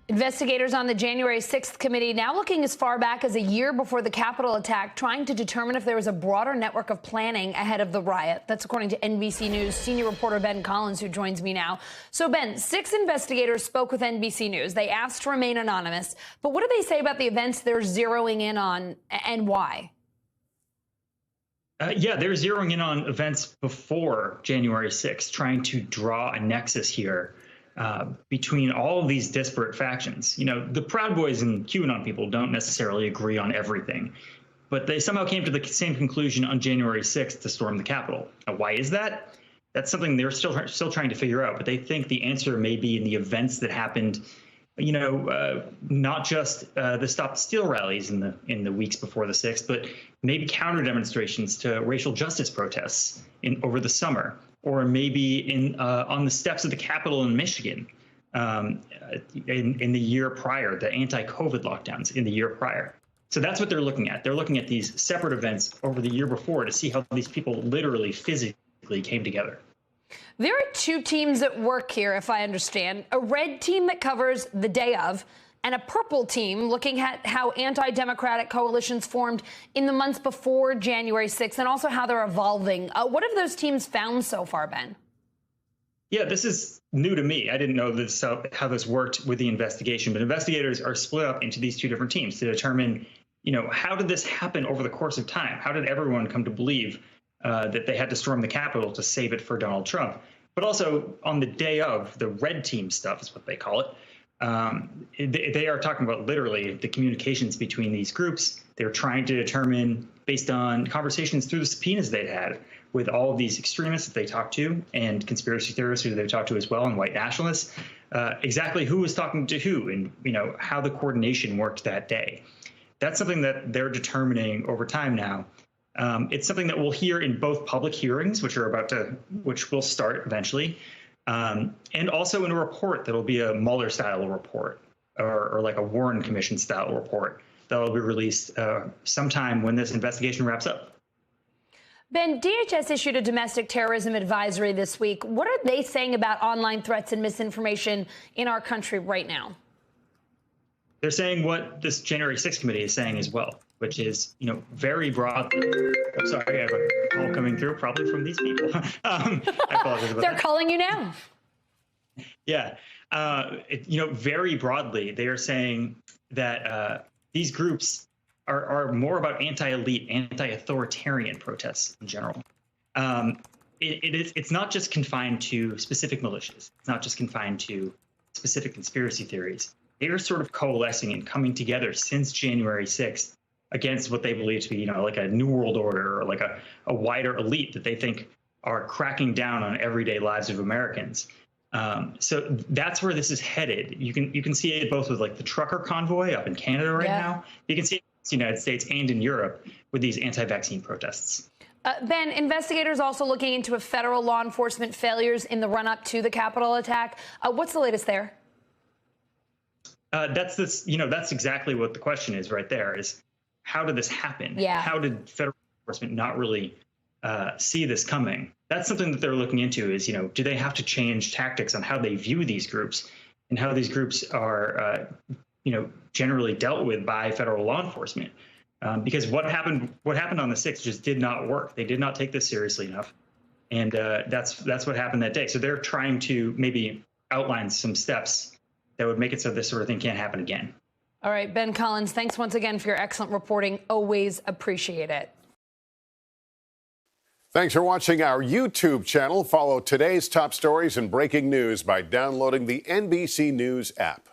Investigators on the January 6th committee now looking as far back as a year before the Capitol attack, trying to determine if there was a broader network of planning ahead of the riot. That's according to NBC News senior reporter Ben Collins, who joins me now. So, Ben, 6 investigators spoke with NBC News. They asked to remain anonymous. But what do they say about the events they're zeroing in on and why? Yeah, they're zeroing in on events before January 6th, trying to draw a nexus here between all of these disparate factions. You know, the Proud Boys and QAnon people don't necessarily agree on everything, but they somehow came to the same conclusion on January 6th to storm the Capitol. Now, why is that? That's something they're still trying to figure out, but they think the answer may be in the events that happened, you know, not just the Stop the Steal rallies in the weeks before the 6th, but maybe counter demonstrations to racial justice protests over the summer, or maybe on the steps of the Capitol in Michigan in the year prior, the anti-COVID lockdowns in the year prior. So that's what they're looking at. They're looking at these separate events over the year before to see how these people literally physically came together. There are 2 teams at work here, if I understand. A red team that covers the day of, and a purple team looking at how anti-democratic coalitions formed in the months before January 6th, and also how they're evolving. What have those teams found so far, Ben? Yeah, this is new to me. I didn't know this how this worked with the investigation, but investigators are split up into these 2 different teams to determine, you know, how did this happen over the course of time? How did everyone come to believe that they had to storm the Capitol to save it for Donald Trump? But also on the day of, the red team stuff is what they call it. They are talking about literally the communications between these groups. They're trying to determine, based on conversations through the subpoenas they'd had with all of these extremists that they talked to and conspiracy theorists who they talked to as well, and white nationalists, exactly who was talking to who and, you know, how the coordination worked that day. That's something that they're determining over time now. It's something that we'll hear in both public hearings, which will start eventually, and also in a report that'll be a Mueller-style report or like a Warren Commission-style report that'll be released sometime when this investigation wraps up. Ben, DHS issued a domestic terrorism advisory this week. What are they saying about online threats and misinformation in our country right now? They're saying what this January 6th committee is saying as well, which is, you know, very broad. I'm sorry, I have a call coming through, probably from these people. I apologize about They're that. calling you now. Yeah. You know, very broadly, they are saying that these groups are more about anti-elite, anti-authoritarian protests in general. It's not just confined to specific militias. It's not just confined to specific conspiracy theories. They are sort of coalescing and coming together since January 6th against what they believe to be, you know, like a new world order or like a wider elite that they think are cracking down on everyday lives of Americans. So that's where this is headed. You can see it both with like the trucker convoy up in Canada right now. You can see it in the United States and in Europe with these anti-vaccine protests. Ben, investigators also looking into a federal law enforcement failures in the run-up to the Capitol attack. What's the latest there? That's exactly what the question is right there, is how did this happen? Yeah. How did federal enforcement not really see this coming? That's something that they're looking into is, you know, do they have to change tactics on how they view these groups and how these groups are, you know, generally dealt with by federal law enforcement? Because what happened on the 6th just did not work. They did not take this seriously enough. And that's what happened that day. So they're trying to maybe outline some steps that would make it so this sort of thing can't happen again. All right, Ben Collins, thanks once again for your excellent reporting. Always appreciate it. Thanks for watching our YouTube channel. Follow today's top stories and breaking news by downloading the NBC News app.